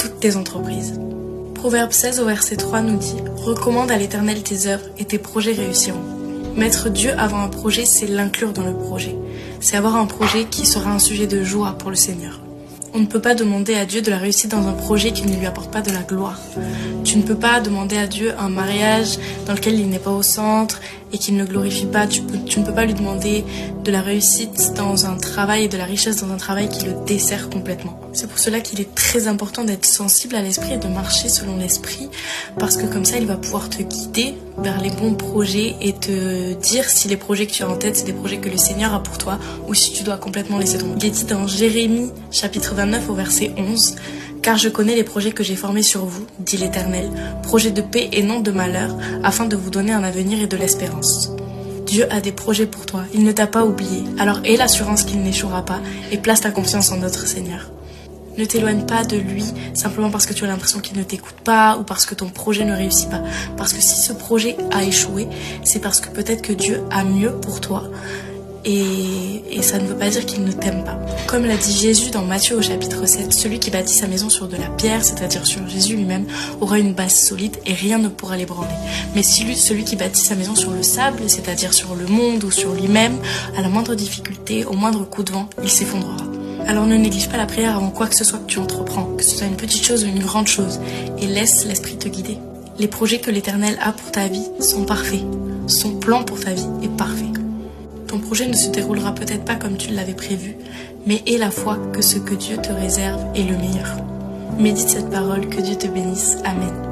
toutes tes entreprises. Proverbe 16 au verset 3 nous dit « Recommande à l'Éternel tes œuvres et tes projets réussiront ». Mettre Dieu avant un projet, c'est l'inclure dans le projet. C'est avoir un projet qui sera un sujet de joie pour le Seigneur. On ne peut pas demander à Dieu de la réussite dans un projet qui ne lui apporte pas de la gloire. Tu ne peux pas demander à Dieu un mariage dans lequel il n'est pas au centre et qu'il ne glorifie pas. Tu ne peux pas lui demander de la réussite dans un travail et de la richesse dans un travail qui le dessert complètement. C'est pour cela qu'il est très important d'être sensible à l'esprit et de marcher selon l'esprit, parce que comme ça il va pouvoir te guider vers les bons projets et te dire si les projets que tu as en tête c'est des projets que le Seigneur a pour toi ou si tu dois complètement laisser tomber. Il est dit dans Jérémie chapitre 29 au verset 11 « Car je connais les projets que j'ai formés sur vous, dit l'Éternel, projets de paix et non de malheur, afin de vous donner un avenir et de l'espérance. » Dieu a des projets pour toi, il ne t'a pas oublié. Alors aie l'assurance qu'il n'échouera pas et place ta confiance en notre Seigneur. Ne t'éloigne pas de lui simplement parce que tu as l'impression qu'il ne t'écoute pas ou parce que ton projet ne réussit pas. Parce que si ce projet a échoué, c'est parce que peut-être que Dieu a mieux pour toi. Et ça ne veut pas dire qu'il ne t'aime pas. Comme l'a dit Jésus dans Matthieu au chapitre 7, celui qui bâtit sa maison sur de la pierre, c'est-à-dire sur Jésus lui-même, aura une base solide et rien ne pourra l'ébranler. Mais si celui qui bâtit sa maison sur le sable, c'est-à-dire sur le monde ou sur lui-même, à la moindre difficulté, au moindre coup de vent, il s'effondrera. Alors ne néglige pas la prière avant quoi que ce soit que tu entreprends, que ce soit une petite chose ou une grande chose, et laisse l'esprit te guider. Les projets que l'Éternel a pour ta vie sont parfaits. Son plan pour ta vie est parfait. Ton projet ne se déroulera peut-être pas comme tu l'avais prévu, mais aie la foi que ce que Dieu te réserve est le meilleur. Médite cette parole, que Dieu te bénisse. Amen.